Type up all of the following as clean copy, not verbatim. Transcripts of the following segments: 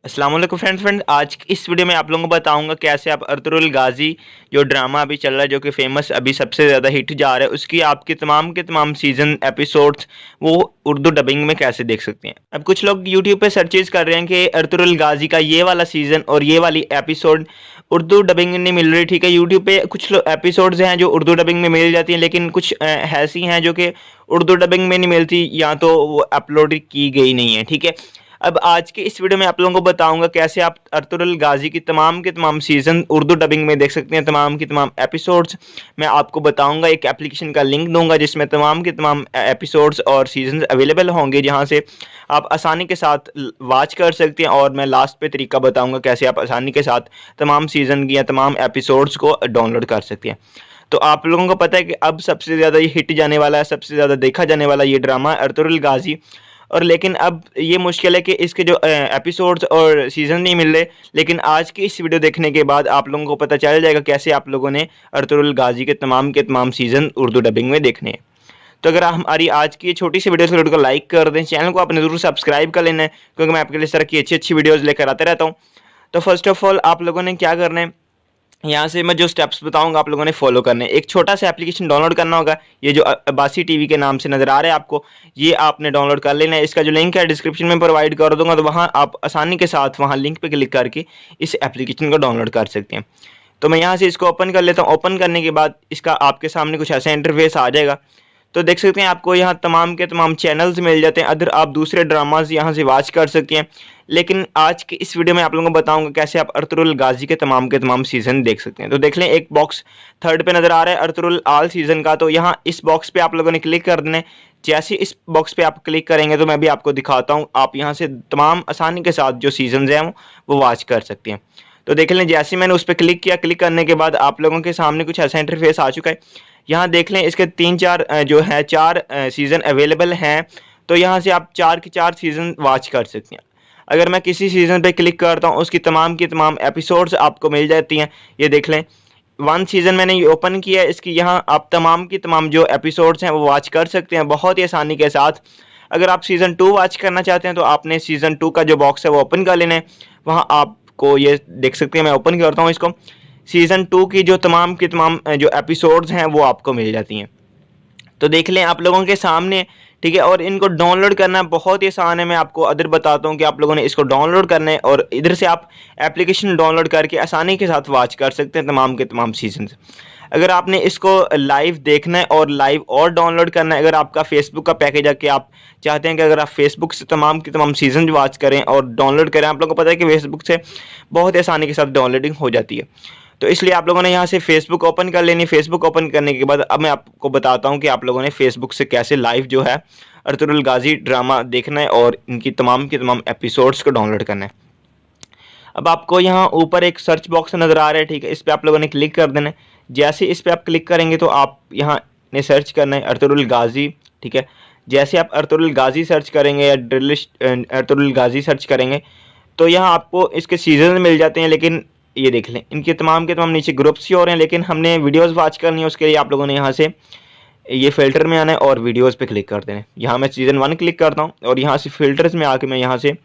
अस्सलाम वालेकुम फ्रेंड्स आज की इस वीडियो में आप लोगों को बताऊंगा कैसे आप अर्तुगरुल गाजी जो ड्रामा अभी चल रहा है, जो कि फेमस अभी सबसे ज़्यादा हिट जा रहा है, उसकी आपके तमाम के तमाम सीजन एपिसोड्स वो उर्दू डबिंग में कैसे देख सकते हैं। अब कुछ लोग यूट्यूब पे सर्चेज कर रहे हैं कि अर्तुगरुल गाजी का ये वाला सीज़न और ये वाली एपिसोड उर्दू डबिंग नहीं मिल रही। ठीक है, यूट्यूब पे कुछ एपिसोड्स हैं जो उर्दू डबिंग में मिल जाती हैं, लेकिन कुछ ऐसी हैं जो कि उर्दू डबिंग में नहीं मिलती या तो वो अपलोड की गई नहीं है। ठीक है, अब आज के इस वीडियो में आप लोगों को बताऊंगा कैसे आप अर्तुगरुल गाजी की तमाम के तमाम सीज़न उर्दू डबिंग में देख सकते हैं, तमाम की तमाम एपिसोड्स मैं आपको बताऊंगा। एक एप्लीकेशन का लिंक दूंगा जिसमें तमाम के तमाम एपिसोड्स और सीजन अवेलेबल होंगे, जहां से आप आसानी के साथ वॉच कर सकते हैं। और मैं लास्ट पे तरीका बताऊँगा कैसे आप आसानी के साथ तमाम सीज़न की या तमाम एपिसोड्स को डाउनलोड कर सकते हैं। तो आप लोगों को पता है कि अब सबसे ज़्यादा ये हिट जाने वाला है, सबसे ज़्यादा देखा जाने वाला ये ड्रामा अर्तुगरुल गाजी। और लेकिन अब ये मुश्किल है कि इसके जो एपिसोड्स और सीज़न नहीं मिल रहे, लेकिन आज की इस वीडियो देखने के बाद आप लोगों को पता चल जाएगा कैसे आप लोगों ने अर्तुगरुल गाजी के तमाम सीज़न उर्दू डबिंग में देखने हैं। तो अगर हमारी आज की छोटी सी वीडियो को लाइक कर दें, चैनल को आपने ज़रूर सब्सक्राइब कर लेना है, क्योंकि मैं आपके लिए इस तरह की अच्छी वीडियोज़ लेकर आते रहता हूँ। तो फर्स्ट ऑफ ऑल आप लोगों ने क्या करना है, यहाँ से मैं जो स्टेप्स बताऊंगा आप लोगों ने फॉलो करने। एक छोटा सा एप्लीकेशन डाउनलोड करना होगा, ये जो अब्बासी टीवी के नाम से नज़र आ रहा है आपको, ये आपने डाउनलोड कर लेना है। इसका जो लिंक है डिस्क्रिप्शन में प्रोवाइड कर दूंगा, तो वहाँ आप आसानी के साथ वहाँ लिंक पे क्लिक करके इस एप्लीकेशन को डाउनलोड कर सकते हैं। तो मैं यहाँ से इसको ओपन कर लेता हूँ। ओपन करने के बाद इसका आपके सामने कुछ ऐसा इंटरफेस आ जाएगा। तो देख सकते हैं आपको यहाँ तमाम के तमाम चैनल्स मिल जाते हैं, अदर आप दूसरे ड्रामाज यहाँ से वॉच कर सकते हैं। लेकिन आज की इस वीडियो में आप लोगों को बताऊंगा कैसे आप अर्तुगरुल गाजी के तमाम सीज़न देख सकते हैं। तो देख लें, एक बॉक्स थर्ड पे नज़र आ रहा है अर्तुगरुल आल सीज़न का, तो यहाँ इस बॉक्स पे आप लोगों ने क्लिक कर देना है। जैसे इस बॉक्स पे आप क्लिक करेंगे तो मैं भी आपको दिखाता हूँ, आप यहाँ से तमाम आसानी के साथ जो सीजन हैं वो वॉच कर सकते हैं। तो देख लें, जैसे मैंने उस पर क्लिक किया, क्लिक करने के बाद आप लोगों के सामने कुछ ऐसा इंटरफेस आ चुका है। यहाँ देख लें, इसके 3-4 जो है 4 सीज़न अवेलेबल हैं। तो यहाँ से आप 4 के 4 सीज़न वॉच कर सकते हैं। अगर मैं किसी सीज़न पे क्लिक करता हूँ, उसकी तमाम की तमाम एपिसोड्स आपको मिल जाती हैं। ये देख लें, 1 सीज़न मैंने ये ओपन किया है, इसकी यहाँ आप तमाम की तमाम जो एपिसोड्स हैं वो वॉच कर सकते हैं बहुत ही आसानी के साथ। अगर आप सीज़न 2 वॉच करना चाहते हैं तो आपने सीज़न 2 का जो बॉक्स है वो ओपन कर लेना है। वहाँ आपको ये देख सकते हैं, मैं ओपन करता हूँ इसको, सीज़न 2 की जो तमाम की तमाम जो एपिसोड्स हैं वो आपको मिल जाती हैं। तो देख लें आप लोगों के सामने, ठीक है। और इनको डाउनलोड करना बहुत ही आसान है, मैं आपको अदर बताता हूँ कि आप लोगों ने इसको डाउनलोड करना है और इधर से आप एप्लीकेशन डाउनलोड करके आसानी के साथ वॉच कर सकते हैं तमाम के तमाम सीजन। अगर आपने इसको लाइव देखना है और लाइव और डाउनलोड करना है, अगर आपका फेसबुक का पैकेज है कि आप चाहते हैं कि अगर आप फेसबुक से तमाम के तमाम सीजन वॉच करें और डाउनलोड करें, आप लोगों को पता है कि फेसबुक से बहुत आसानी के साथ डाउनलोडिंग हो जाती है। तो इसलिए आप लोगों ने यहाँ से फेसबुक ओपन कर लेनी। फेसबुक ओपन करने के बाद अब मैं आपको बताता हूँ कि आप लोगों ने फेसबुक से कैसे लाइव जो है अर्तुगरुल गाजी ड्रामा देखना है और इनकी तमाम के तमाम एपिसोड्स को डाउनलोड करना है। अब आपको यहाँ ऊपर एक सर्च बॉक्स नज़र आ रहा है, ठीक है, इस पर आप लोगों ने क्लिक कर देना है। जैसे इस पर आप क्लिक करेंगे तो आप यहाँ ने सर्च करना है अर्तुगरुल गाजी, ठीक है। जैसे आप अर्तुगरुल गाजी सर्च करेंगे या अर्तुगरुल गाजी सर्च करेंगे तो यहाँ आपको इसके सीजन मिल जाते हैं। लेकिन ये देख लें, इनके तमाम के तमाम नीचे ग्रुप्स ही हो रहे हैं, लेकिन हमने वीडियोस वॉच करनी है, उसके लिए आप लोगों ने यहाँ से ये फ़िल्टर में आना है और वीडियोस पे क्लिक कर देना है। यहाँ मैं सीज़न 1 क्लिक करता हूँ और यहाँ से फ़िल्टर्स में आके मैं यहाँ से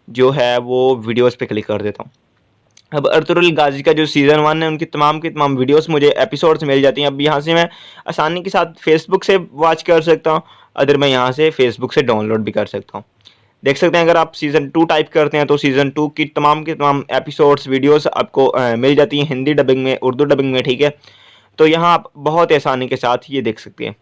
जो है वो वीडियोस पे क्लिक कर देता हूँ। अब अर्तुगरुल गाजी का जो सीज़न 1 है उनकी तमाम की तमाम वीडियोस मुझे एपिसोड्स मिल जाती हैं। अब यहाँ से मैं आसानी के साथ फेसबुक से वॉच कर सकता हूँ, अदर मैं यहाँ से फेसबुक से डाउनलोड भी कर सकता हूँ। देख सकते हैं, अगर आप सीज़न 2 टाइप करते हैं तो सीज़न 2 की तमाम एपिसोड्स वीडियोस आपको मिल जाती हैं हिंदी डबिंग में, उर्दू डबिंग में, ठीक है। तो यहाँ आप बहुत आसानी के साथ ये देख सकते हैं।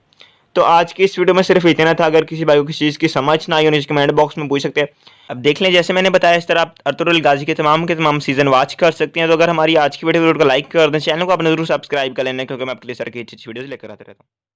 तो आज की इस वीडियो में सिर्फ इतना था। अगर किसी भाई को किसी चीज़ की समझ ना आई हो, नीचे कमेंट बॉक्स में पूछ सकते हैं। अब देख लें, जैसे मैंने बताया इस तरह आप अर्तुगरुल गाजी के तमाम सीज़न वॉच कर सकते हैं। तो अगर हमारी आज की वीडियो को लाइक कर दें, चैनल को आपने जरूर सब्सक्राइब कर लेना, क्योंकि मैं आपके लिए सर की अच्छी वीडियोज़ लेकर आते रहता हूँ।